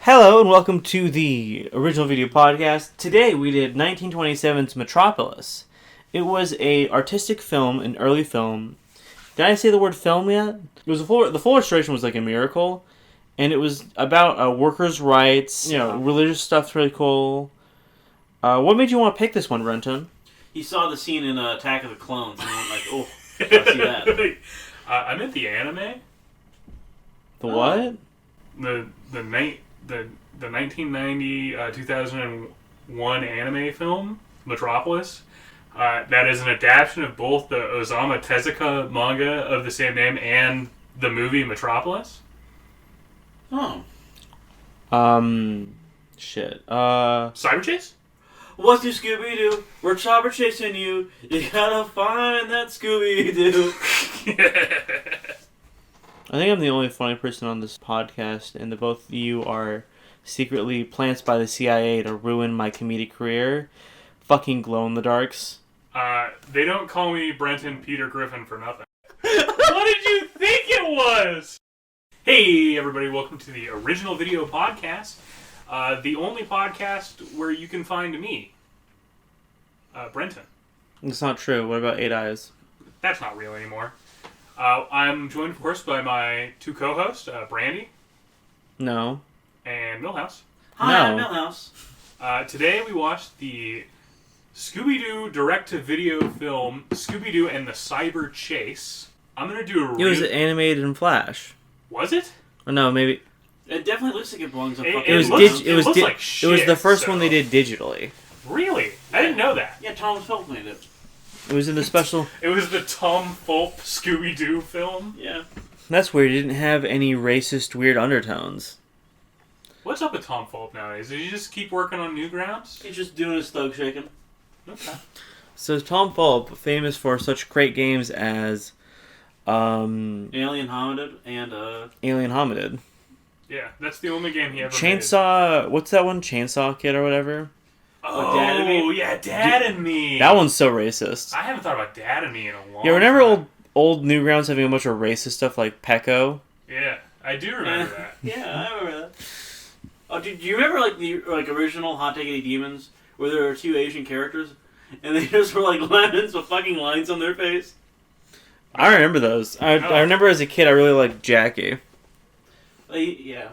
Hello and welcome to the original video podcast. Today we did 1927's Metropolis. It was a artistic film, an early film. Did I say the word film yet? It was the full illustration was like a miracle, and it was about workers' rights. Religious stuff's really cool. What made you want to pick this one, Renton? He saw the scene in Attack of the Clones and he went like, "Oh, I see that." I meant the anime. The what? The 1990 2001 anime film Metropolis. That is an adaptation of both the Osamu Tezuka manga of the same name and the movie Metropolis. Oh. Shit. Cyberchase? What's your Scooby-Doo? We're cyber chasing you. You gotta find that Scooby-Doo. I think I'm the only funny person on this podcast, and the both of you are secretly plants by the CIA to ruin my comedic career. Fucking glow-in-the-darks. They don't call me Brenton Peter Griffin for nothing. What did you think it was? Hey, everybody, welcome to the original video podcast. The only podcast where you can find me, Brenton. It's not true. What about 8 Eyes? That's not real anymore. I'm joined, of course, by my two co-hosts, Brandy. No. And Millhouse. Hi, No. I'm Millhouse. Today we watched the Scooby-Doo direct-to-video film, Scooby-Doo and the Cyber Chase. I'm going to do a It was animated in Flash. Was it? Or no, maybe... It definitely looks like it belongs on It fucking... looks like shit, It was the first so- one they did digitally. Really? I didn't know that. Yeah, Tom Philp made it. It was in the special... It was the Tom Fulp Scooby-Doo film? Yeah. That's weird. It didn't have any racist, weird undertones. What's up with Tom Fulp nowadays? Did you just keep working on new grounds? He's just doing his thug shaking. Okay. So Tom Fulp, famous for such great games as... Alien Hominid and, Alien Hominid. Yeah, that's the only game he ever Chainsaw... What's that one? Chainsaw Kid or whatever? made. Oh, Dad and Me? yeah, Dad and Me. That one's so racist. I haven't thought about Dad and Me in a long Yeah, remember time. old Newgrounds having a bunch of racist stuff like Pecco? Yeah, I do remember that. Yeah, I remember that. Oh, do you remember the original Hot Diggity Demons, where there were two Asian characters, and they just were like lemons with fucking lines on their face? I remember those. I remember as a kid I really liked Jackie. Yeah.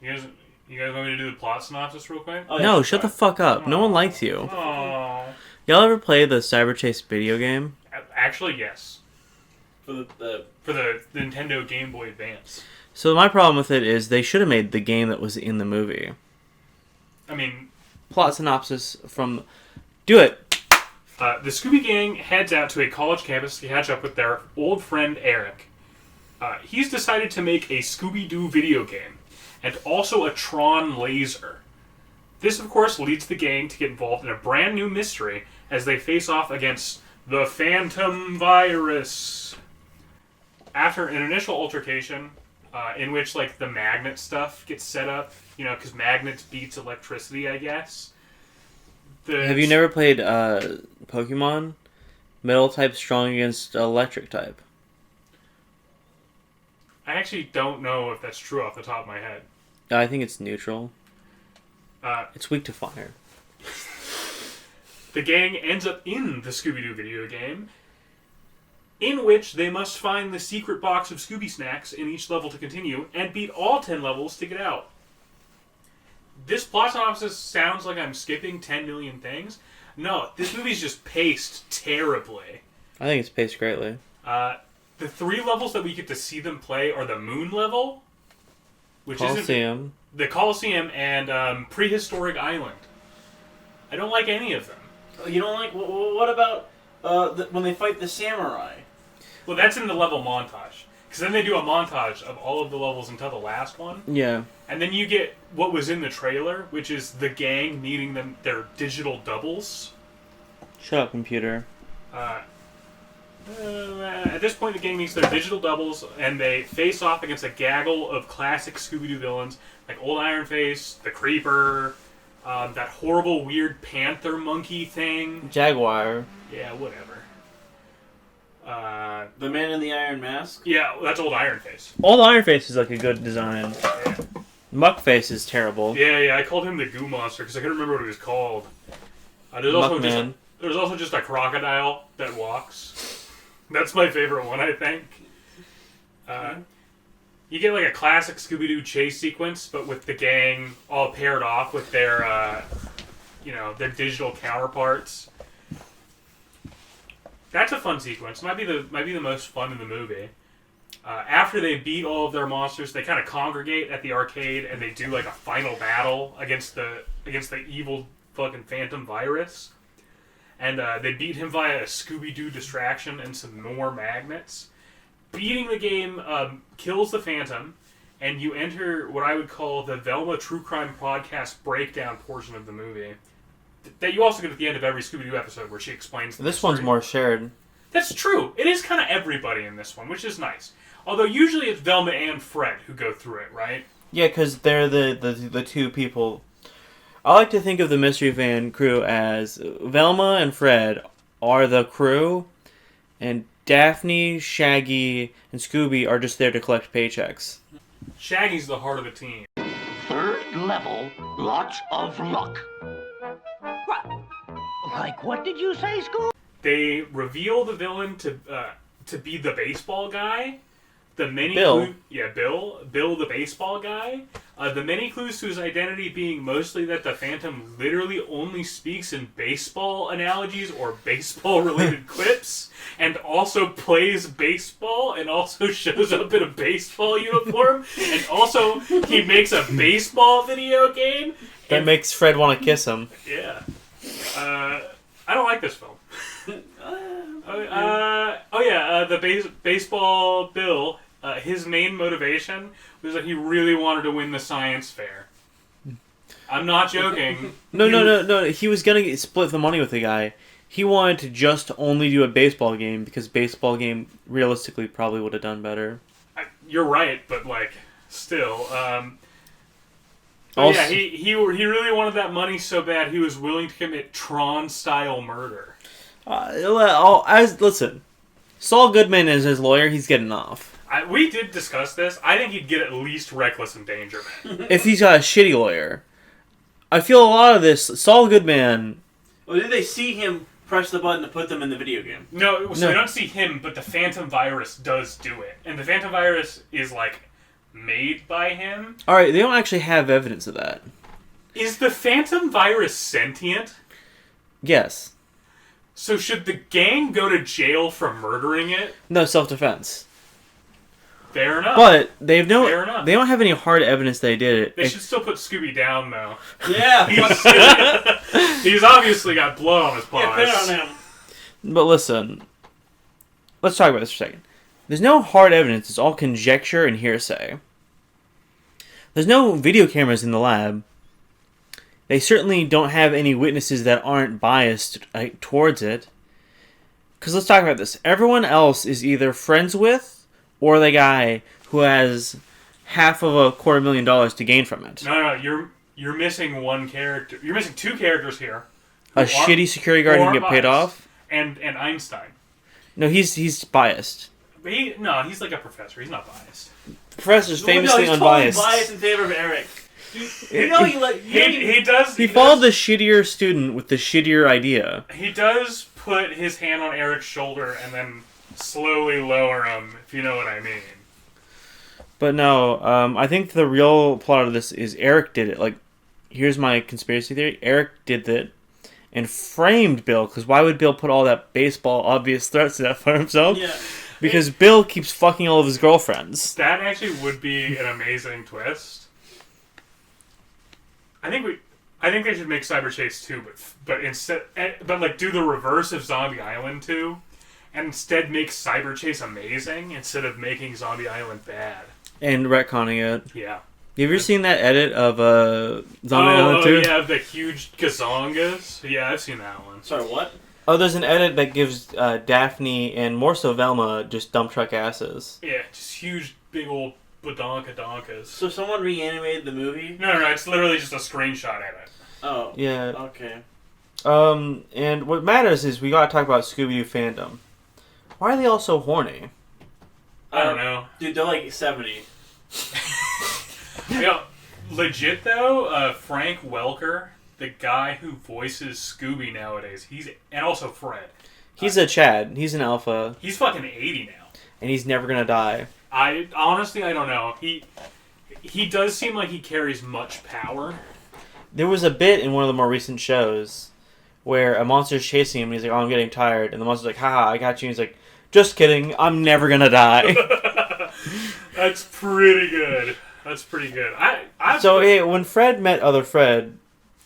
You guys want me to do the plot synopsis real quick? Oh, yeah, No, that's shut the fine. fuck up. No one likes you. Oh. Y'all ever play the Cyberchase video game? Actually, yes. For the For the Nintendo Game Boy Advance. So my problem with it is they should have made the game that was in the movie. I mean... Plot synopsis from... Do it! the Scooby Gang heads out to a college campus to catch up with their old friend Eric. He's decided to make a Scooby-Doo video game, and also a Tron laser. This, of course, leads the gang to get involved in a brand new mystery as they face off against the Phantom Virus. After an initial altercation, in which, the magnet stuff gets set up, because magnets beats electricity, I guess. Have you never played Pokemon? Metal type strong against electric type. I actually don't know if that's true off the top of my head. I think it's neutral. It's weak to fire. The gang ends up in the Scooby-Doo video game, in which they must find the secret box of Scooby Snacks in each level to continue, and beat all 10 levels to get out. This plot synopsis sounds like I'm skipping 10 million things. No, this movie's just paced terribly. I think it's paced greatly. The 3 levels that we get to see them play are the Moon level, which Coliseum. the Coliseum, and Prehistoric Island. I don't like any of them. you don't like what about when they fight the samurai? Well, that's in the level montage. Because then they do a montage of all of the levels until the last one. Yeah. And then you get what was in the trailer, which is the gang needing their digital doubles. Shut up, computer. At this point, the gang needs their digital doubles, and they face off against a gaggle of classic Scooby-Doo villains, like Old Iron Face, the Creeper, that horrible, weird panther monkey thing. Jaguar. Yeah, whatever. The Man in the Iron Mask? Yeah, that's Old Iron Face. Old Iron Face is like a good design. Yeah. Muckface is terrible. Yeah, I called him the Goo Monster because I couldn't remember what he was called. There's also just a crocodile that walks. That's my favorite one, I think. You get like a classic Scooby-Doo chase sequence, but with the gang all paired off with their, their digital counterparts. That's a fun sequence. Might be the most fun in the movie. After they beat all of their monsters, they kind of congregate at the arcade and they do like a final battle against the evil fucking Phantom Virus. And they beat him via a Scooby-Doo distraction and some more magnets. Beating the game kills the Phantom, and you enter what I would call the Velma True Crime Podcast breakdown portion of the movie. That you also get at the end of every Scooby-Doo episode where she explains the This mystery. one's more shared. That's true. It is kind of everybody in this one, which is nice. Although usually it's Velma and Fred who go through it, right? Yeah, because they're the two people. I like to think of the Mystery Van crew as Velma and Fred are the crew, and Daphne, Shaggy, and Scooby are just there to collect paychecks. Shaggy's the heart of the team. Third level, lots of luck. What? Like what did you say, Scoob? They reveal the villain to be the baseball guy. The many Bill. Bill the baseball guy. The many clues to his identity being mostly that the Phantom literally only speaks in baseball analogies or baseball-related quips, and also plays baseball, and also shows up in a baseball uniform, and also he makes a baseball video game. That makes Fred want to kiss him. Yeah. I don't like this film. The baseball Bill, his main motivation was that he really wanted to win the science fair. I'm not joking. No. He was going to split the money with the guy. He wanted to just only do a baseball game because baseball game realistically probably would have done better. You're right, but like still. Also, yeah, he really wanted that money so bad he was willing to commit Tron-style murder. Listen, Saul Goodman is his lawyer. He's getting off. We did discuss this. I think he'd get at least reckless endangerment. If he's got a shitty lawyer. I feel a lot of this, Saul Goodman... Well, did they see him press the button to put them in the video game? No, they don't see him, but the Phantom Virus does do it. And the Phantom Virus is, like, made by him. Alright, they don't actually have evidence of that. Is the Phantom Virus sentient? Yes. So should the gang go to jail for murdering it? No, self-defense. Fair enough. But they Fair enough. don't have any hard evidence they did it. They should still put Scooby down, though. Yeah. He's obviously got blood on his paws. Yeah, put it on him. But listen, let's talk about this for a second. There's no hard evidence. It's all conjecture and hearsay. There's no video cameras in the lab. They certainly don't have any witnesses that aren't biased towards it. Because let's talk about this. Everyone else is either friends with or the guy who has half of $250,000 to gain from it. No, you're missing one character. You're missing two characters here. A shitty security guard who can get paid off. And Einstein. No, he's biased. But he's like a professor. He's not biased. The professor's famously he's unbiased. Totally biased in favor of Eric. You know He followed the shittier student with the shittier idea. He does put his hand on Eric's shoulder and then slowly lower him, if you know what I mean. But no, I think the real plot of this is Eric did it. Like, here's my conspiracy theory. Eric did it and framed Bill, because why would Bill put all that baseball obvious threats to that for himself? Yeah. Because Bill keeps fucking all of his girlfriends. That actually would be an amazing twist. I think they should make Cyberchase 2, but like do the reverse of Zombie Island 2, and instead make Cyberchase amazing instead of making Zombie Island bad. And retconning it. Yeah. Have you ever seen that edit of Zombie Island 2? Oh, yeah, the huge gazongas. Yeah, I've seen that one. Sorry, what? Oh, there's an edit that gives Daphne and more so Velma just dump truck asses. Yeah, just huge, big old badonka-donkas. So someone reanimated the movie? No, it's literally just a screenshot edit. Oh. Yeah. Okay. And what matters is we gotta talk about Scooby-Doo fandom. Why are they all so horny? I don't know. Dude, they're like 70. Legit though, Frank Welker, the guy who voices Scooby nowadays, and also Fred. He's a Chad. He's an alpha. He's fucking 80 now. And he's never gonna die. I don't know. He does seem like he carries much power. There was a bit in one of the more recent shows where a monster's chasing him and he's like, oh, I'm getting tired. And the monster's like, haha, I got you. And he's like, just kidding, I'm never gonna die. That's pretty good. That's pretty good. So, hey, when Fred met other Fred,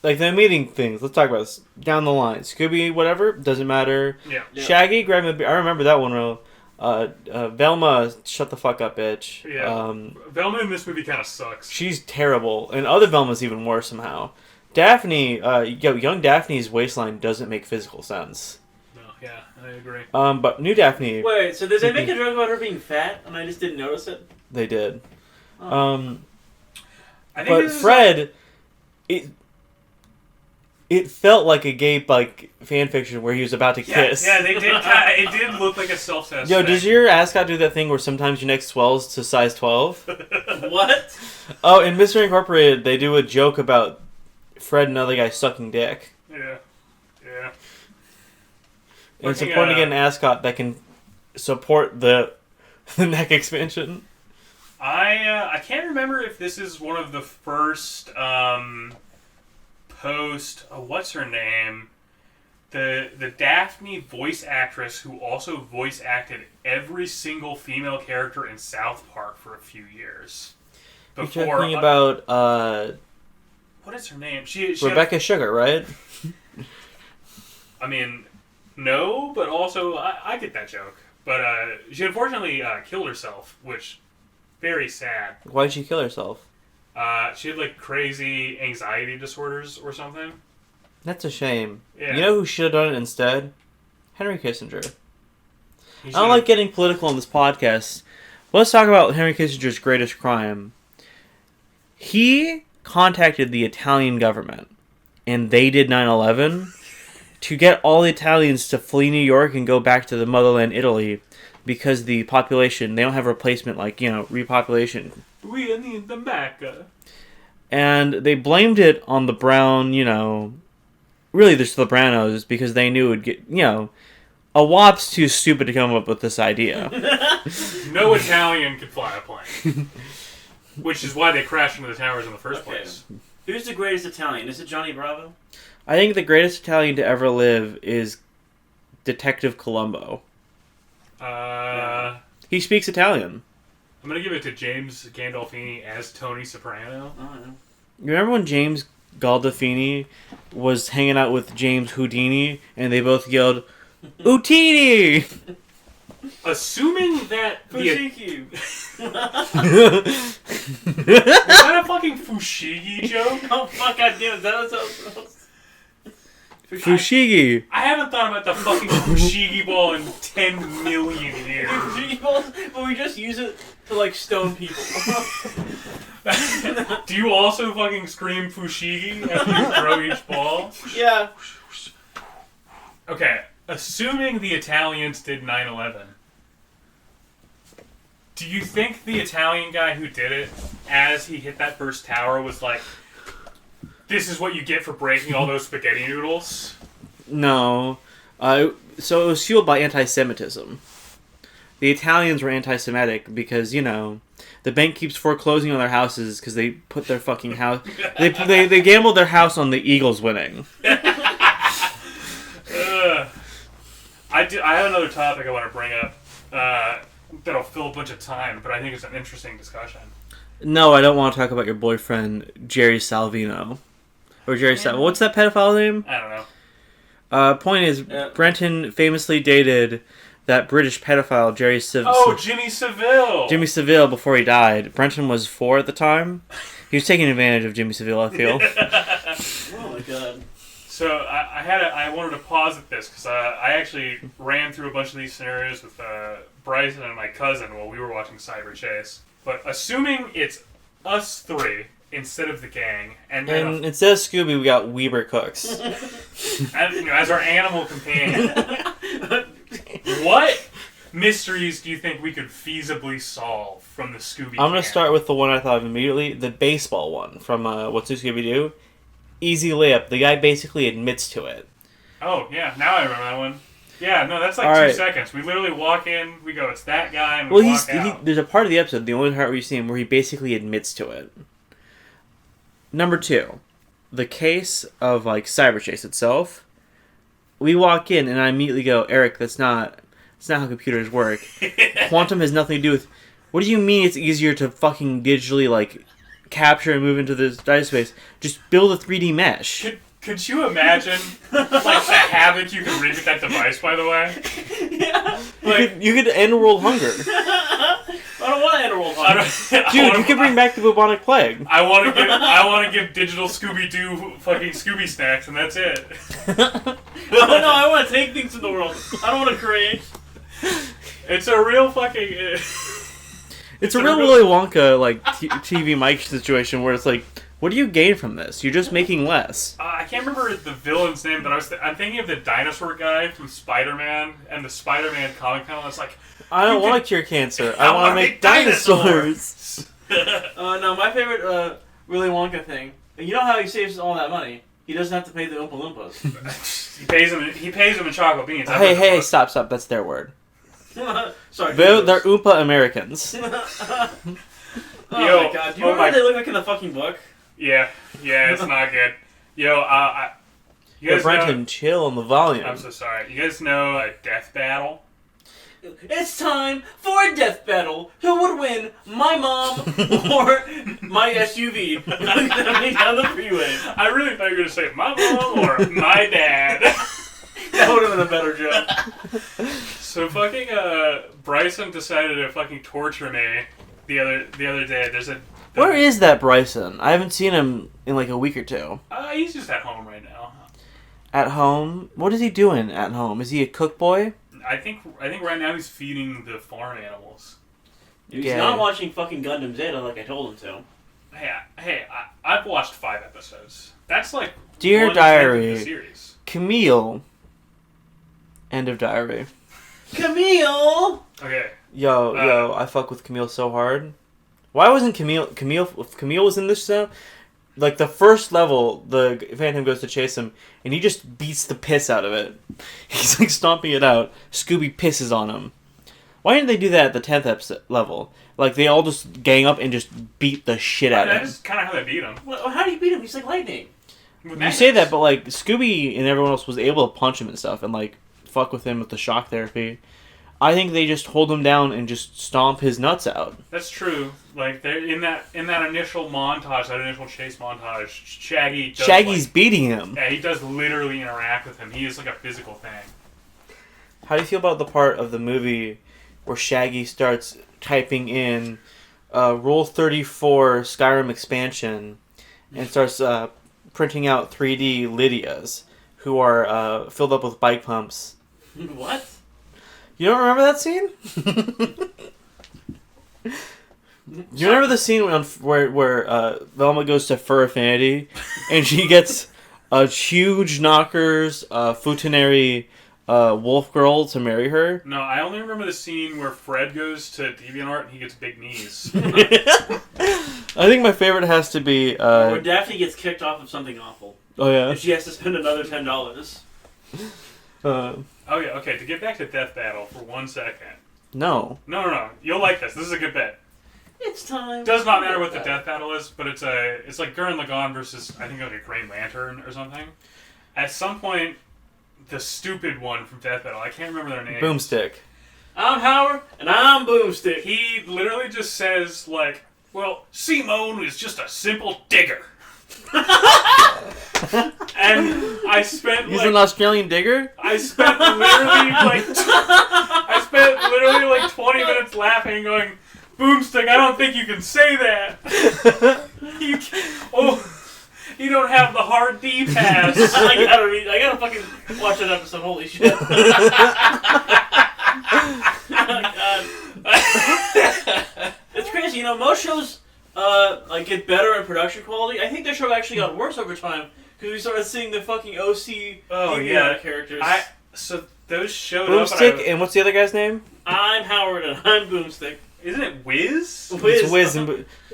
like, they're meeting things. Let's talk about this. Down the line. Scooby, whatever, doesn't matter. Yeah. Shaggy, grab him. I remember that one real. Velma, shut the fuck up, bitch. Yeah. Velma in this movie kind of sucks. She's terrible. And other Velma's even worse somehow. Daphne, young Daphne's waistline doesn't make physical sense. No, yeah, I agree. But new Daphne... Wait, so did they make a joke about her being fat and I just didn't notice it? They did. Oh. But Fred... It felt like a gay fan fiction where he was about to kiss. Yeah, they did. It did look like a self-satisfaction. Yo, does your ascot do that thing where sometimes your neck swells to size 12? What? Oh, in Mystery Incorporated, they do a joke about Fred and other guy sucking dick. Yeah. And it's important to get an ascot that can support the neck expansion. I can't remember if this is one of the first what's her name? The Daphne voice actress who also voice acted every single female character in South Park for a few years. You're talking about what is her name? She Rebecca Sugar, right? I mean, no, but also I get that joke. But she unfortunately killed herself, which very sad. Why'd she kill herself? She had crazy anxiety disorders or something. That's a shame. Yeah. You know who should have done it instead? Henry Kissinger. I don't like getting political on this podcast. Let's talk about Henry Kissinger's greatest crime. He contacted the Italian government, and they did 9/11 to get all the Italians to flee New York and go back to the motherland, Italy, because the population, they don't have replacement, repopulation. We need them back. And they blamed it on the brown, really just the brownos, because they knew it would get, a WAP's too stupid to come up with this idea. No Italian could fly a plane. Which is why they crashed into the towers in the first place. Who's the greatest Italian? Is it Johnny Bravo? I think the greatest Italian to ever live is Detective Columbo. He speaks Italian. I'm going to give it to James Gandolfini as Tony Soprano. Oh, I know. You remember when James Gandolfini was hanging out with James Houdini, and they both yelled, Utini! Assuming that Fushigi. Was that a fucking Fushigi joke? Oh, fuck, goddamn, that was Fushigi! I haven't thought about the fucking Fushigi ball in 10 million years. Fushigi balls, but we just use it to, stone people. Do you also fucking scream Fushigi after you throw each ball? Yeah. Okay, assuming the Italians did 9/11, do you think the Italian guy who did it, as he hit that first tower, was like, this is what you get for breaking all those spaghetti noodles? No. So it was fueled by anti-Semitism. The Italians were anti-Semitic because, the bank keeps foreclosing on their houses because they put their fucking house... They gambled their house on the Eagles winning. I have another topic I want to bring up that'll fill a bunch of time, but I think it's an interesting discussion. No, I don't want to talk about your boyfriend, Jerry Salvino. Or Jerry Salvino. What's that pedophile name? I don't know. Point is, Brenton famously dated that British pedophile, Jerry Savile. Oh, Jimmy Savile! Jimmy Savile, before he died. Brenton was 4 at the time. He was taking advantage of Jimmy Savile, I feel. Oh my god. So I wanted to pause at this because I actually ran through a bunch of these scenarios with Bryson and my cousin while we were watching Cyber Chase. But assuming it's us three instead of the gang, and instead of Scooby, we got Weber Cooks. as our animal companion, what mysteries do you think we could feasibly solve from the Scooby? I'm going to start with the one I thought of immediately, the baseball one from What's New Scooby-Doo. Easy layup. The guy basically admits to it. Oh, yeah. Now I remember that one. Yeah, no, that's like All 2 right. seconds. We literally walk in, we go, it's that guy, and we walk out. There's a part of the episode, the only part where you see him, where he basically admits to it. Number 2, the case of like Cyberchase itself. We walk in and I immediately go, Eric, that's not how computers work. Quantum has nothing to do with. What do you mean it's easier to fucking digitally like capture and move into this data space? Just build a 3D mesh. Could you imagine like the havoc you could wreak with that device? By the way, Yeah. like You could end world hunger. I don't want to enter world hunger. Dude, you could bring back the bubonic plague. I want to give digital Scooby-Doo fucking Scooby snacks, and that's it. No, I want to take things to the world. I don't want to create. It's a real fucking. It's a real Willy Wonka like TV Mike situation where it's like, what do you gain from this? You're just making less. I can't remember the villain's name, but I'm thinking of the dinosaur guy from Spider-Man and the Spider-Man comic panel. That's like, I don't want to cure cancer. I want to make dinosaurs. No, my favorite Willy Wonka thing. You know how he saves all that money? He doesn't have to pay the Oompa Loompas. he pays them in chocolate beans. That's Hey, what it hey, was. stop. That's their word. Sorry. They're Oompa Americans. Oh Yo, my god. Do you remember what they look like in the fucking book? Yeah, it's not good. Yo, you guys know, Brenton, chill on the volume. I'm so sorry. You guys know Death Battle? It's time for a death battle. Who would win, my mom or my SUV coming down the freeway? I really thought you were going to say my mom or my dad. That would have been a better joke. So fucking Bryson decided to fucking torture me the other day. Where is that Bryson? I haven't seen him in like a week or two. He's just at home right now. At home? What is he doing at home? Is he a cook boy? I think right now he's feeding the farm animals. He's Yeah. not watching fucking Gundam Zeta like I told him to. I've watched 5 episodes. That's like Dear 1/10 of Diary. the series. Camille. End of diary. Camille! Okay. Yo, I fuck with Camille so hard. Why wasn't Camille... If Camille was in this show, like the first level, the Phantom goes to chase him, and he just beats the piss out of it. He's like stomping it out. Scooby pisses on him. Why didn't they do that at the 10th episode level? Like, they all just gang up and just beat the shit out of him. That's kind of how they beat him. Well, how do you beat him? He's like lightning. You say that, but like Scooby and everyone else was able to punch him and stuff, and like fuck with him with the shock therapy. I think they just hold him down and just stomp his nuts out. That's true. Like they're in that initial montage, that initial chase montage, Shaggy's beating him. Yeah, he does literally interact with him. He is like a physical thing. How do you feel about the part of the movie where Shaggy starts typing in Rule 34 Skyrim expansion and starts printing out 3D Lydias who are filled up with bike pumps? What? You don't remember that scene? You remember the scene where Velma goes to Fur Affinity and she gets a huge knockers futonary wolf girl to marry her? No, I only remember the scene where Fred goes to DeviantArt and he gets big knees. I think my favorite has to be Where Daphne gets kicked off of something awful. oh yeah. And she has to spend another $10. Oh yeah, okay. To get back to Death Battle for 1 second. No. No. You'll like this. This is a good bit. It's time. Does not matter what the Death Battle is, but it's like Gurren Lagann versus I think like a Green Lantern or something. At some point, the stupid one from Death Battle, I can't remember their name. Boomstick. I'm Howard, and I'm Boomstick. He literally just says like, "Well, Simone is just a simple digger." And I spent He's like an Australian digger? I spent literally like 20 minutes laughing, going, "Boomstick, I don't think you can say that. You don't have the hard D pass." I gotta fucking watch that episode. Holy shit! It's crazy. You know, most shows like get better in production quality. I think their show actually got worse over time because we started seeing the fucking OC characters. So those showed Boomstick up. and what's the other guy's name? I'm Howard and I'm Boomstick. Isn't it Wiz? It's Wiz.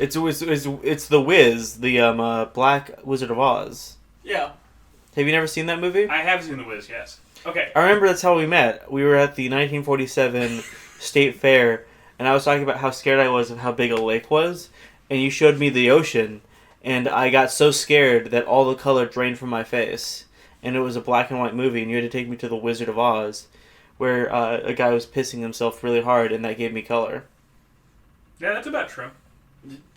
It's the Wiz, the Black Wizard of Oz. Yeah. Have you never seen that movie? I have seen the Wiz, yes. Okay. I remember that's how we met. We were at the 1947 State Fair, and I was talking about how scared I was of how big a lake was, and you showed me the ocean, and I got so scared that all the color drained from my face. And it was a black and white movie, and you had to take me to the Wizard of Oz, where a guy was pissing himself really hard, and that gave me color. Yeah, that's about true.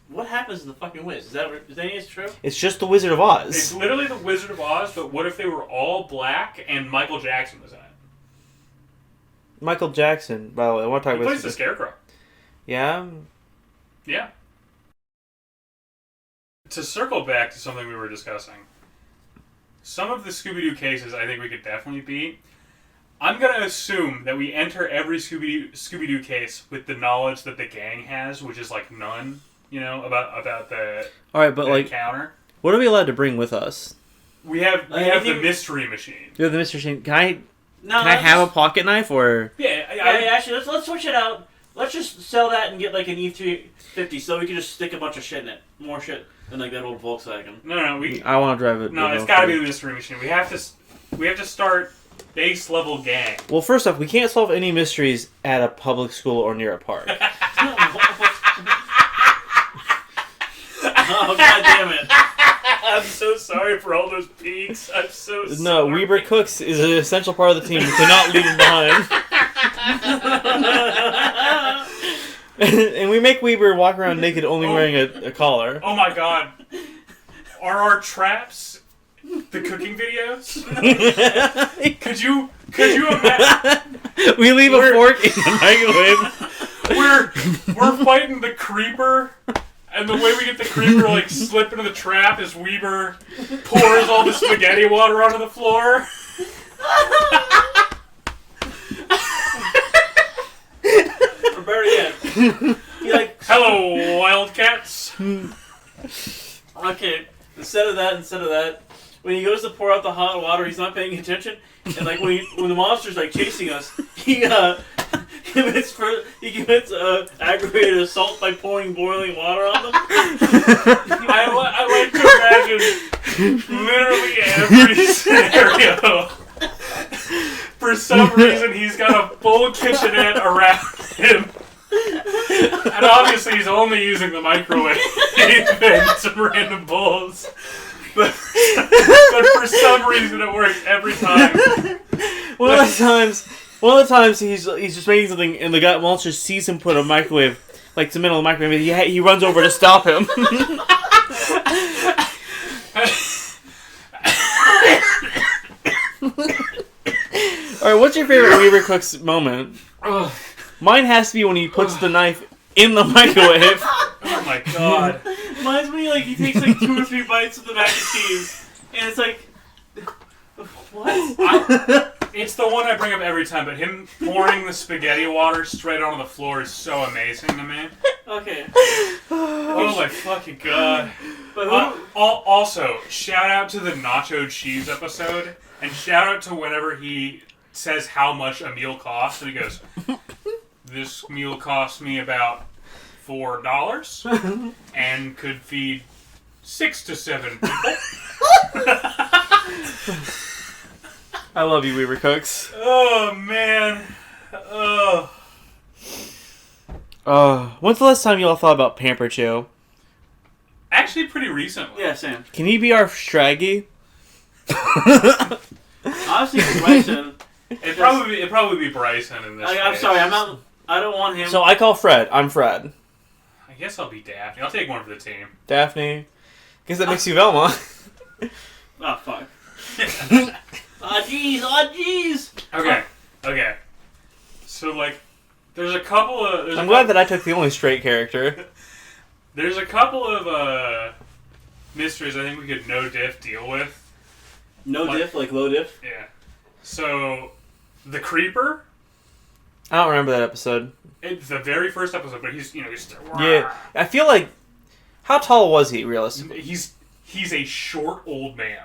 What happens in the fucking Wiz? Is any of this true? It's just the Wizard of Oz. It's literally the Wizard of Oz, but what if they were all black and Michael Jackson was in it? Michael Jackson, by the way, I want to talk He about plays the Scarecrow. Yeah? Yeah. To circle back to something we were discussing, some of the Scooby-Doo cases I think we could definitely beat. I'm going to assume that we enter every Scooby-Doo case with the knowledge that the gang has, which is like none, about the Alright, but like, encounter. what are we allowed to bring with us? We have the mystery machine. You have the Mystery Machine. Can I No, have a pocket knife, or... Yeah, actually, let's switch it out. Let's just sell that and get like an E350 so we can just stick a bunch of shit in it. More shit than like that old Volkswagen. No, I want to drive it. No, it's got to be the mystery machine. We have to start base level gang. Well, first off, we can't solve any mysteries at a public school or near a park. Oh, god damn it. I'm so sorry for all those peaks. I'm so sorry. No, Weber Cooks is an essential part of the team. We cannot leave him behind. And we make Weber walk around naked, only wearing a collar. Oh my god. Are our traps the cooking videos? Could you imagine? We leave a fork in the microwave. We're fighting the creeper, and the way we get the creeper to like slip into the trap is Weber pours all the spaghetti water onto the floor. Or better yet, he like, hello, Wildcats. Okay, instead of that, when he goes to pour out the hot water, he's not paying attention, and like when the monster's like chasing us, he commits aggravated assault by pouring boiling water on them. I like to imagine literally every scenario. For some reason, he's got a full kitchenette around him. And obviously, he's only using the microwave and some random bowls. But for some reason, it works every time. One of the times he's just making something, and the guy monster sees him put a microwave, like the middle of the microwave, and he runs over to stop him. Alright, what's your favorite Weaver Cooks moment? Mine has to be when he puts the knife in the microwave. Oh my god. Mine's when he takes like 2 or 3 bites of the mac and cheese, and it's like, what? It's the one I bring up every time, but him pouring the spaghetti water straight onto the floor is so amazing to me. Okay. Oh my fucking god. But Also, shout out to the nacho cheese episode, and shout out to whenever he says how much a meal costs, and he goes, this meal cost me about $4 and could feed 6 to 7 people. I love you, Weaver Cooks. Oh man. When's the last time y'all thought about Pamper Joe? Actually, pretty recently. yeah, Sam. Can he be our Straggy? Honestly, Bryson. It'd probably be Bryson in this I'm case. sorry, I don't want him. So I call Fred. I'm Fred. I guess I'll be Daphne. I'll take one for the team. Daphne. Guess that makes you Velma. Oh fuck. Oh jeez. Okay. So like, there's a couple of. I'm glad that I took the only straight character. There's a couple of mysteries I think we could no diff deal with. No diff, like low diff. Yeah. So, the Creeper. I don't remember that episode. It's the very first episode, but he's Yeah, I feel like. How tall was he, realistically? He's a short old man.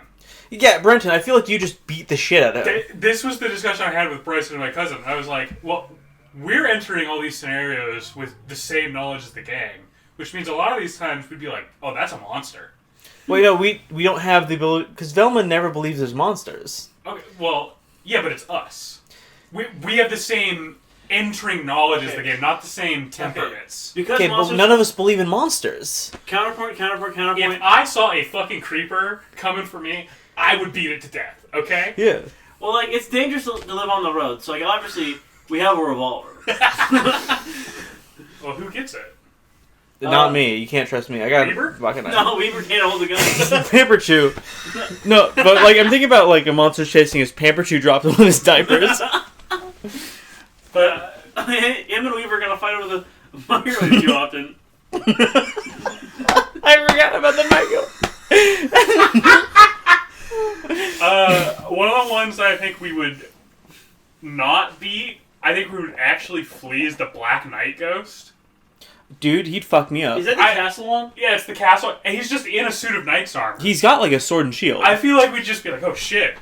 Yeah, Brenton, I feel like you just beat the shit out of him. This was the discussion I had with Bryson and my cousin. I was like, well, we're entering all these scenarios with the same knowledge as the gang, which means a lot of these times we'd be like, oh, that's a monster. Well, you know, we don't have the ability... Because Velma never believes there's monsters. Okay, well, yeah, but it's us. We have the same entering knowledge as the game, not the same temperaments. Because Okay, but monsters... none of us believe in monsters. Counterpoint. If I saw a fucking creeper coming for me, I would beat it to death, okay? Yeah. Well, like, it's dangerous to live on the road, so, like, obviously, we have a revolver. Well, who gets it? Not me. You can't trust me. I got Weaver? fucking No, Weaver can't hold a gun. Pamper Chew. No, but like I'm thinking about like a monster chasing his Pamper Chew dropped one of his diapers. But Him and Weaver are gonna fight over the microwave too often. I forgot about the micro. one of the ones that I think we would not beat, I think we would actually flee is the Black Knight Ghost. Dude, he'd fuck me up. Is that the castle one? Yeah, it's the castle, and he's just in a suit of knight's armor. He's got like a sword and shield. I feel like we'd just be like, oh shit,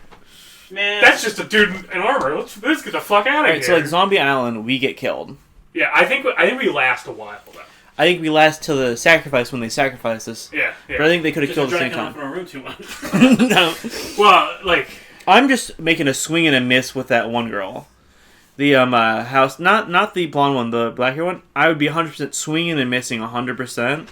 Man. that's just a dude in armor. Let's get the fuck out of Alright, here. so like Zombie Island, we get killed. Yeah, I think we last a while though. I think we last till the sacrifice when they sacrifice us. Yeah. But I think they could have killed at the same Off time. in our room too much. No. Well, like, I'm just making a swing and a miss with that one girl. The house, not the blonde one, the black hair one. I would be 100% swinging and missing 100%,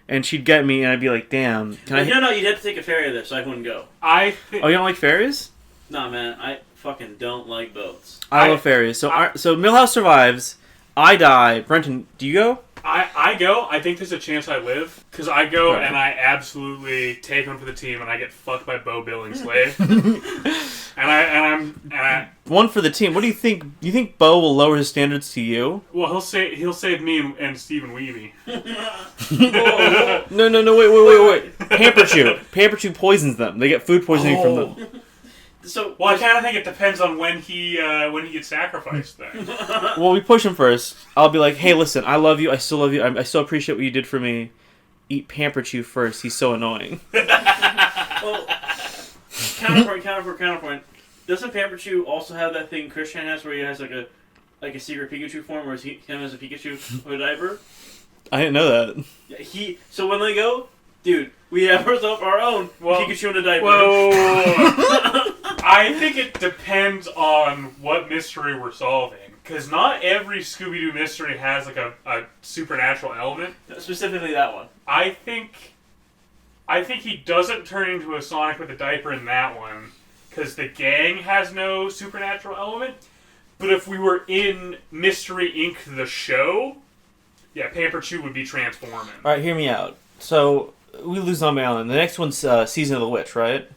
and she'd get me, and I'd be like, "Damn, can I?" No, you'd have to take a ferry there, so I wouldn't go. I think. Oh, you don't like ferries? Nah, man, I fucking don't like boats. I love ferries. So Millhouse survives. I die. Brenton, do you go? I go. I think there's a chance I live because I go Right. and I absolutely take one for the team and I get fucked by Bo Billingsley. and I One for the team. What do you think? You think Bo will lower his standards to you? well he'll save me and Stephen Weeby. No, wait. Pamper Chew poisons them. They get food poisoning from them. So, Well, I kind of think it depends on when he gets sacrificed. Then Well, we push him first. I'll be like, hey, listen, I love you. I still love you. I still appreciate what you did for me. Eat Pamper Chew first. He's so annoying. well, counterpoint. Doesn't Pamper Chew also have that thing Christian has where he has like a secret Pikachu form, where him as a Pikachu with a diaper? I didn't know that. Yeah, so when they go, dude, we have our own Pikachu in a diaper. whoa. I think it depends on what mystery we're solving. Because not every Scooby-Doo mystery has like a supernatural element. Specifically that one. I think he doesn't turn into a Sonic with a diaper in that one. Because the gang has no supernatural element. But if we were in Mystery Inc. the show, yeah, Pamper Chew would be transforming. Alright, hear me out. So, we lose Zombie Island. The next one's Season of the Witch, right?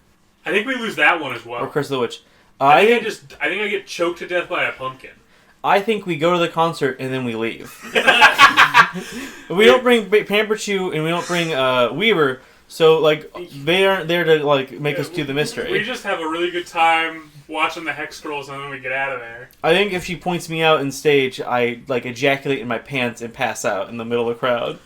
I think we lose that one as well. Or Curse of the Witch. I think I get choked to death by a pumpkin. I think we go to the concert and then we leave. We don't bring Pamper Chew and we don't bring Weaver, so like they aren't there to like make us do the mystery. We just have a really good time watching the hex scrolls and then we get out of there. I think if she points me out in stage, I like ejaculate in my pants and pass out in the middle of the crowd.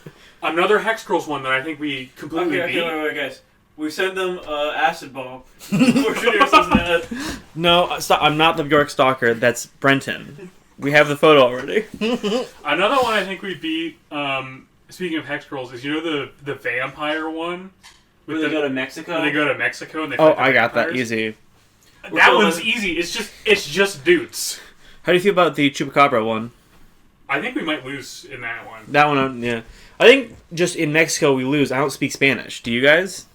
Another hex scrolls one that I think we completely beat. Wait, guys. We send them acid bomb. We're shooting ourselves in the head. No, stop. I'm not the Bjork Stalker. That's Brenton. We have the photo already. Another one I think we beat, speaking of hex scrolls, is the vampire one? Where they go to Mexico? Where they go to Mexico and they Oh, fight the I got that vampires. easy. That one's easy. It's just dudes. How do you feel about the Chupacabra one? I think we might lose in that one. That one, yeah. I think just in Mexico we lose. I don't speak Spanish. Do you guys?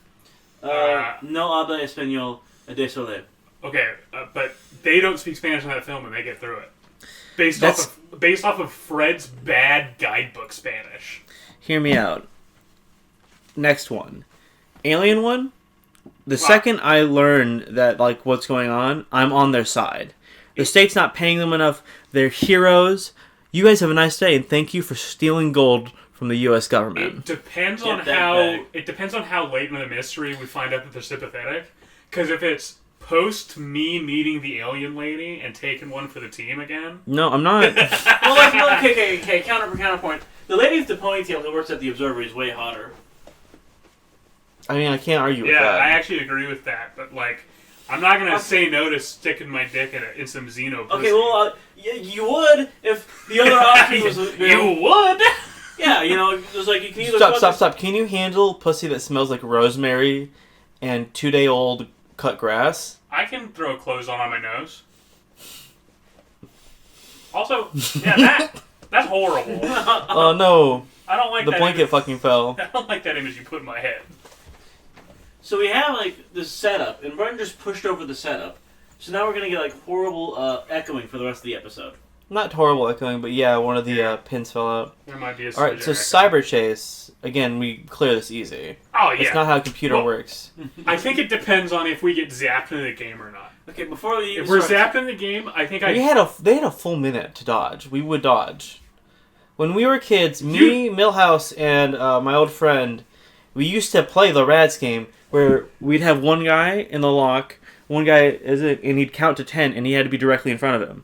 No habla español de sole. Okay, but they don't speak Spanish in that film and they get through it. Based off of Fred's bad guidebook Spanish. Hear me out. Next one. Alien one? The second I learn that, like, what's going on, I'm on their side. The state's not paying them enough. They're heroes. You guys have a nice day, and thank you for stealing gold from the U.S. government. It depends Get on that how back. it depends on how late in the mystery we find out that they're sympathetic. Because if it's post me meeting the alien lady and taking one for the team again, No, I'm not. Well, like, no, okay. Counterpoint. The lady with the ponytail who works at the Observer is way hotter. I mean, I can't argue with yeah, that. I actually agree with that. But like, I'm not gonna say no to sticking my dick in some Xeno pussy. Okay, well, you would if the other option was... You would? Yeah, it was like you can either... Stop. Can you handle pussy that smells like rosemary and 2-day-old cut grass? I can throw clothes on my nose. Also, yeah, that's horrible. Oh, no. I don't like the that blanket image. fucking fell. I don't like that image you put in my head. So we have, like, this setup, and Brendan just pushed over the setup. So now we're going to get, like, horrible echoing for the rest of the episode. Not horrible echoing, but yeah, one of the pins fell out. There might be a Alright, so echo. Cyberchase. Again, we clear this easy. Oh, yeah. It's not how a computer works. I think it depends on if we get zapped in the game or not. Okay, before we... If we're zapped in the game, I think They had a full minute to dodge. We would dodge. When we were kids, me, Millhouse, and my old friend, we used to play the Rads game where we'd have one guy in the lock, one guy and he'd count to 10, and he had to be directly in front of him.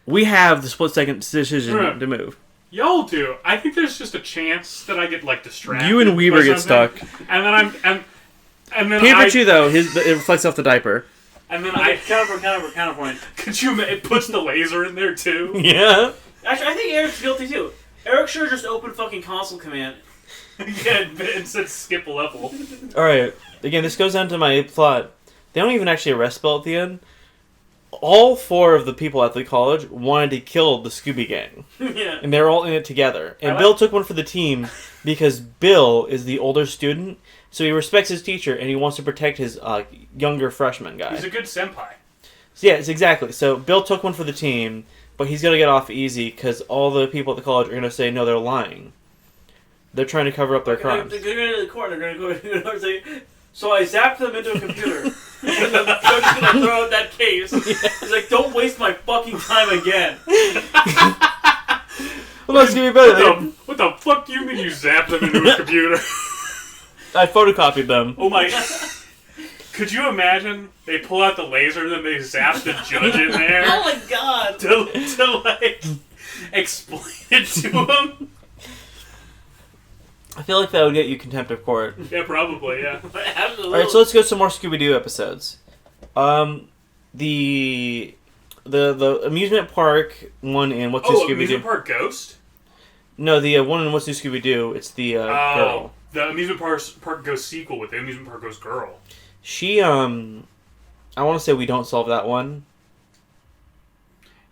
We have the split-second decision to move. Y'all do. I think there's just a chance that I get like distracted. You and Weaver by get something, stuck. and then and then Pikachu though, it reflects off the diaper. And then Counterpoint. Could you? It puts the laser in there too. Yeah. Actually, I think Eric's guilty too. Eric sure just opened fucking console command. Yeah, and said skip a level. All right. Again, this goes down to my plot. They don't even actually arrest Bill at the end. All 4 of the people at the college wanted to kill the Scooby Gang. Yeah. And they're all in it together. And Bill took one for the team because Bill is the older student, so he respects his teacher and he wants to protect his younger freshman guy. He's a good senpai. So, yes, exactly. So Bill took one for the team, but he's going to get off easy because all the people at the college are going to say, no, they're lying. They're trying to cover up their crimes. They're going to the court. They're going to go and say, so I zapped them into a computer. And the judge is going to throw out that case. He's like, don't waste my fucking time again. Well, that's going to be better. What the fuck do you mean you zapped them into a computer? I photocopied them. Oh my... Could you imagine they pull out the laser and then they zap the judge in there? Oh my god. To like, explain it to him? I feel like that would get you contempt of court. Yeah, probably, yeah. Absolutely. Alright, so let's go to some more Scooby-Doo episodes. The amusement park one in What's New Scooby-Doo? Amusement Park Ghost? No, the one in What's New Scooby-Doo, it's the girl. The Amusement Park Ghost sequel with the Amusement Park Ghost girl. She, I want to say we don't solve that one.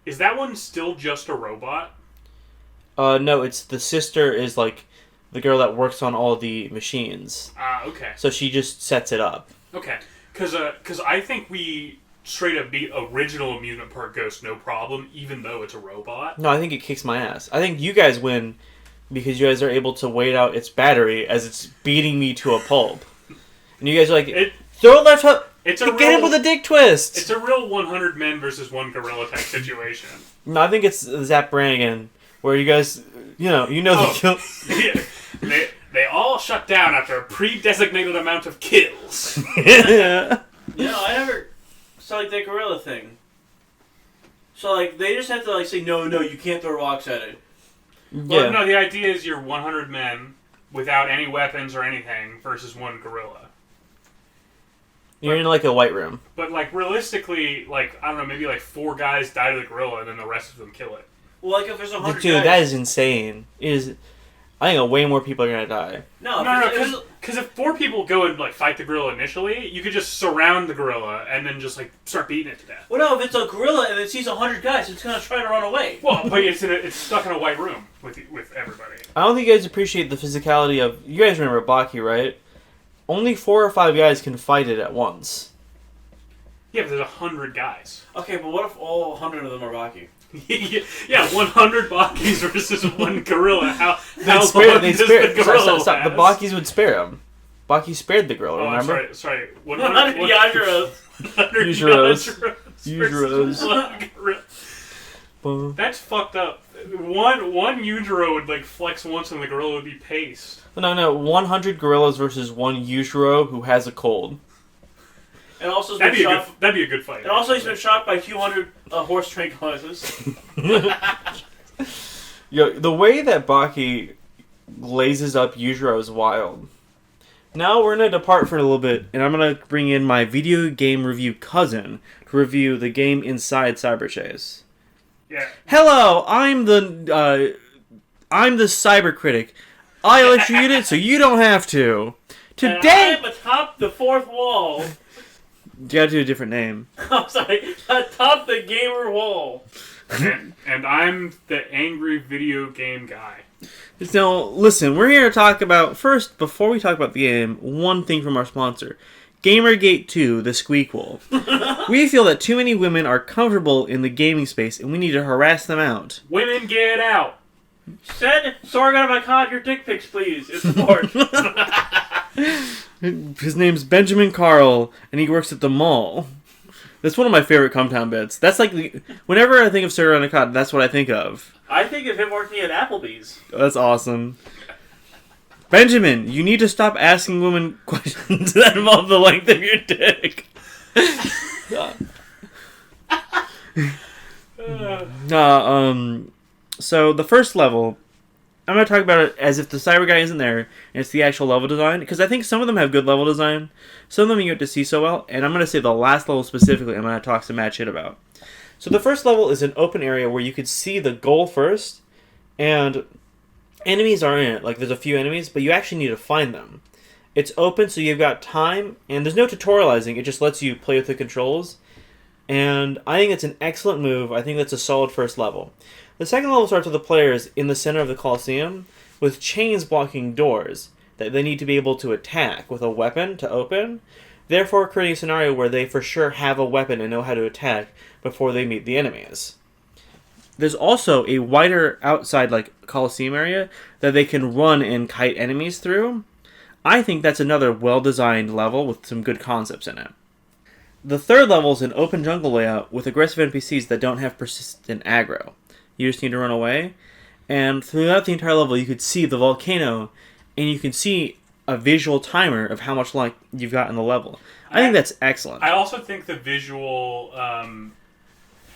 Is that one still just a robot? No, it's the sister is like the girl that works on all the machines. Okay. So she just sets it up. Okay. Because I think we straight up beat original Amusement Park Ghost no problem, even though it's a robot. No, I think it kicks my ass. I think you guys win because you guys are able to wait out its battery as it's beating me to a pulp. And you guys are like, throw it left hook! Get him with a dick twist! It's a real 100 men versus one gorilla type situation. No, I think it's Zap Brannigan, where you guys, the kill. Yeah. They all shut down after a pre-designated amount of kills. Yeah. I never saw like that gorilla thing. So like they just have to like say no, you can't throw rocks at it. Well, no, the idea is you're 100 men without any weapons or anything versus one gorilla. You're in like a white room. But like realistically, like I don't know, maybe like 4 guys die to the gorilla and then the rest of them kill it. Well, like if there's 100 Dude, guys... that is insane. I think way more people are gonna die. No, because if 4 people go and like fight the gorilla initially, you could just surround the gorilla and then just like start beating it to death. Well, no, if it's a gorilla and it sees 100 guys, it's gonna try to run away. Well, but it's stuck in a white room with everybody. I don't think you guys appreciate the physicality of. You guys remember Baki, right? Only 4 or 5 guys can fight it at once. Yeah, but there's 100 guys. Okay, but what if all 100 of them are Baki? Yeah, 100 Bakis versus one gorilla. How long does the the gorilla Stop. The last? Bakis would spare him. Baki spared the gorilla, remember? Sorry. 100 Yajiros. 100 Yajiros. Yajiros. That's fucked up. One Yujiro would like flex once and the gorilla would be paced. No. 100 gorillas versus one Yujiro who has a cold. And also that'd be a good fight. And also he's been shot by 200 horse tranquilizers. Yo, the way that Baki glazes up Yujiro is wild. Now we're going to depart for a little bit, and I'm going to bring in my video game review cousin to review the game inside Cyberchase. Yeah. Hello, I'm the cyber critic. I electrocuted it, so you don't have to. Today, and I'm atop the fourth wall. You gotta do a different name. I'm sorry, atop the gamer wall. and I'm the angry video game guy. So, listen, we're here to talk about, first, before we talk about the game, one thing from our sponsor. Gamergate 2, the Squeakquel. We feel that too many women are comfortable in the gaming space, and we need to harass them out. Women, get out! Send Sorg out of my cod your dick pics, please. It's support. His name's Benjamin Carl, and he works at the mall. That's one of my favorite Cometown bits. That's like, whenever I think of Sir on a Cod, that's what I think of. I think of him working at Applebee's. That's awesome. Benjamin, you need to stop asking women questions that involve the length of your dick. So the first level, I'm going to talk about it as if the cyber guy isn't there, and it's the actual level design, because I think some of them have good level design, some of them you get to see so well, and I'm going to say the last level specifically I'm going to talk some mad shit about. So the first level is an open area where you could see the goal first, and enemies are in it. Like, there's a few enemies, but you actually need to find them. It's open, so you've got time, and there's no tutorializing. It just lets you play with the controls, and I think it's an excellent move. I think that's a solid first level. The second level starts with the players in the center of the Coliseum with chains blocking doors that they need to be able to attack with a weapon to open, therefore creating a scenario where they for sure have a weapon and know how to attack before they meet the enemies. There's also a wider outside Coliseum area that they can run and kite enemies through. I think that's another well-designed level with some good concepts in it. The third level is an open jungle layout with aggressive NPCs that don't have persistent aggro. You just need to run away. And throughout the entire level, you could see the volcano, and you can see a visual timer of how much light you've got in the level. I think that's excellent. I also think the visual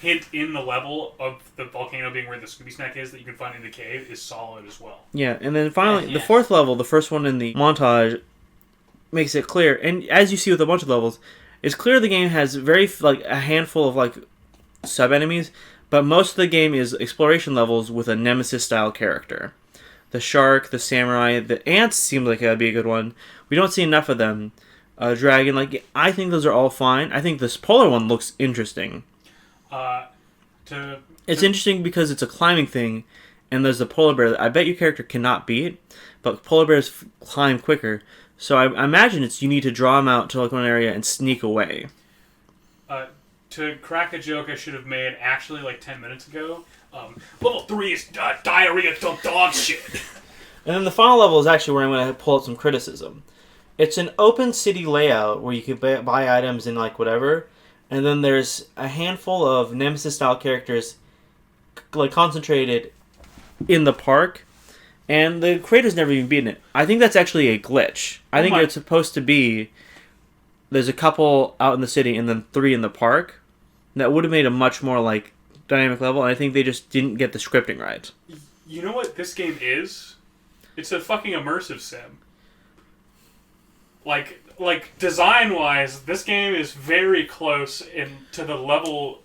hint in the level of the volcano being where the Scooby Snack is that you can find in the cave is solid as well. Yeah, and then finally, the fourth level, the first one in the montage, makes it clear. And as you see with a bunch of levels, it's clear the game has a handful of sub-enemies, but most of the game is exploration levels with a Nemesis-style character. The shark, the samurai, the ants seem like that'd be a good one. We don't see enough of them. Dragon, I think those are all fine. I think this polar one looks interesting. It's interesting because it's a climbing thing, and there's a polar bear that I bet your character cannot beat, but polar bears climb quicker. So I imagine you need to draw them out to one area and sneak away. To crack a joke I should have made actually 10 minutes ago, level 3 is diarrhea dog shit. And then the final level is actually where I'm going to pull out some criticism. It's an open city layout where you can buy items in whatever, and then there's a handful of Nemesis-style characters concentrated in the park, and the creator's never even beaten it. I think that's actually a glitch. I think it's supposed to be there's a couple out in the city and then 3 in the park. That would have made a much more dynamic level, and I think they just didn't get the scripting right. You know what this game is? It's a fucking immersive sim. Design-wise, this game is very close to the level,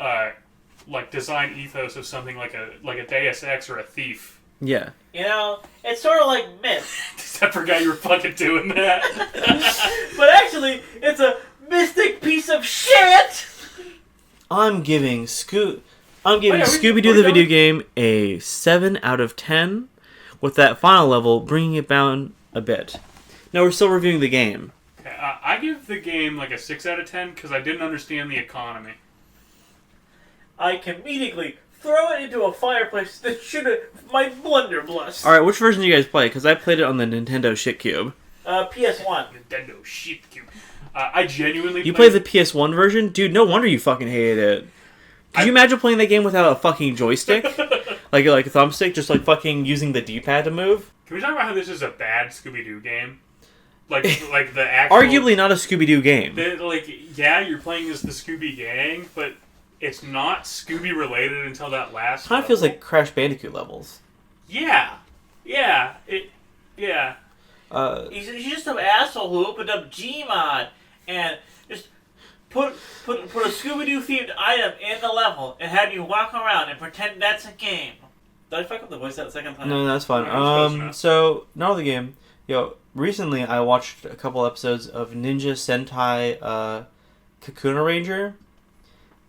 design ethos of something like a Deus Ex or a Thief. Yeah. It's sort of like Myth. I forgot you were fucking doing that. But actually, it's a mystic piece of shit! I'm giving Scooby-Doo the video game a 7 out of 10, with that final level bringing it down a bit. Now we're still reviewing the game. Okay, I give the game a 6 out of 10 because I didn't understand the economy. I comedically throw it into a fireplace that should have my blunderbuss. Alright, which version do you guys play? Because I played it on the Nintendo Shit Cube. PS1. Nintendo Shit Cube. I genuinely... You played the PS1 version? Dude, no wonder you fucking hated it. Could you imagine playing that game without a fucking joystick? like a thumbstick? Just fucking using the D-pad to move? Can we talk about how this is a bad Scooby-Doo game? The actual... Arguably not a Scooby-Doo game. You're playing as the Scooby Gang, but it's not Scooby-related until that last Kind of feels like Crash Bandicoot levels. Yeah. He's just some asshole who opened up Gmod and just put a Scooby-Doo themed item in the level and had you walk around and pretend that's a game. Did I fuck up the voice that second time? No, that's fine. No, So not the game. Recently I watched a couple episodes of Ninja Sentai Kakuranger,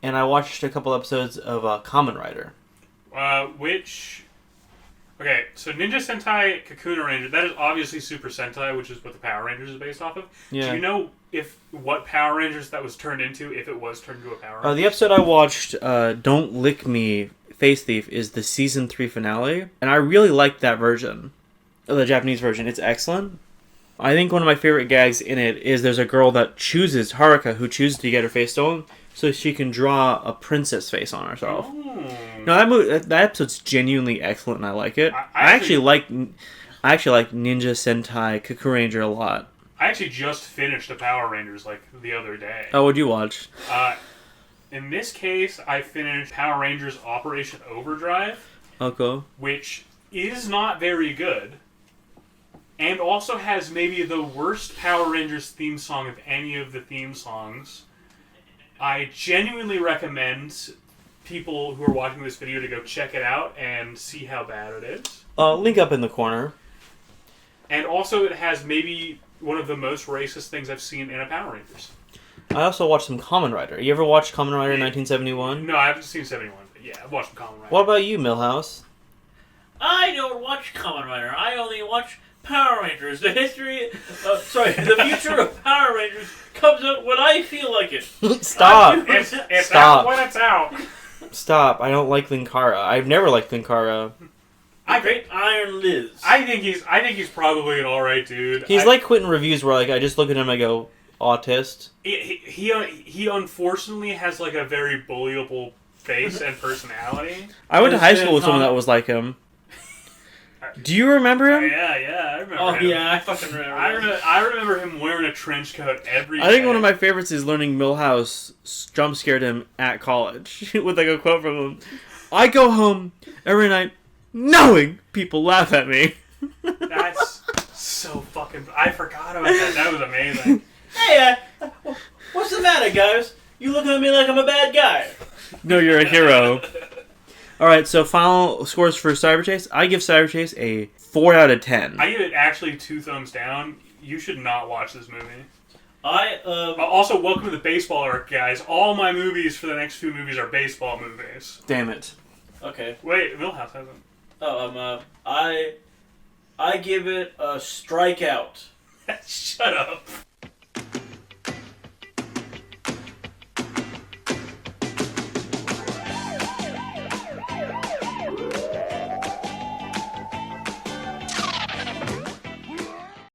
and I watched a couple episodes of Kamen Rider. Okay, so Ninja Sentai Kakuranger, that is obviously Super Sentai, which is what the Power Rangers is based off of. Yeah. Do you know what Power Rangers that was turned into, if it was turned into a Power Ranger? The episode I watched, Don't Lick Me, Face Thief, is the season 3 finale, and I really liked that version, the Japanese version. It's excellent. I think one of my favorite gags in it is there's a girl that chooses, Haruka, who chooses to get her face stolen so she can draw a princess face on herself. Oh. No, that episode's genuinely excellent, and I like it. I actually like Ninja Sentai Kakuranger a lot. I actually just finished the Power Rangers like the other day. Oh, what'd you watch? In this case, I finished Power Rangers Operation Overdrive, Okay. which is not very good, and also has maybe the worst Power Rangers theme song of any of the theme songs. I genuinely recommend people who are watching this video to go check it out and see how bad it is. Link up in the corner. And also, it has maybe one of the most racist things I've seen in a Power Rangers. I also watched some Kamen Rider. You ever watched Kamen Rider 1971? No, I haven't seen 71, but yeah, I've watched Kamen Rider. What about you, Millhouse? I don't watch Kamen Rider. I only watch Power Rangers. The future of Power Rangers comes out when I feel like it. Stop! It's Stop. out when it's out. Stop! I don't like Linkara. I've never liked Linkara. Great Iron Liz. I think he's probably an alright dude. He's like Quentin Reviews, where I just look at him and I go, autist. He unfortunately has like a very bullyable face and personality. I went to high school with someone that was like him. Do you remember him? Yeah, I remember him. Oh yeah, I fucking remember. I remember him wearing a trench coat every day. I think one of my favorites is learning Millhouse jump scared him at college with like a quote from him. I go home every night knowing people laugh at me. That's so fucking... I forgot about that. That was amazing. Hey, what's the matter, guys? You looking at me like I'm a bad guy? No, you're a hero. Alright, so final scores for Cyberchase. I give Cyberchase a 4 out of 10. I give it actually 2 thumbs down. You should not watch this movie. Also, welcome to the baseball arc, guys. All my movies for the next few movies are baseball movies. Damn it. Okay. Wait, Millhouse hasn't. I give it a strikeout. Shut up.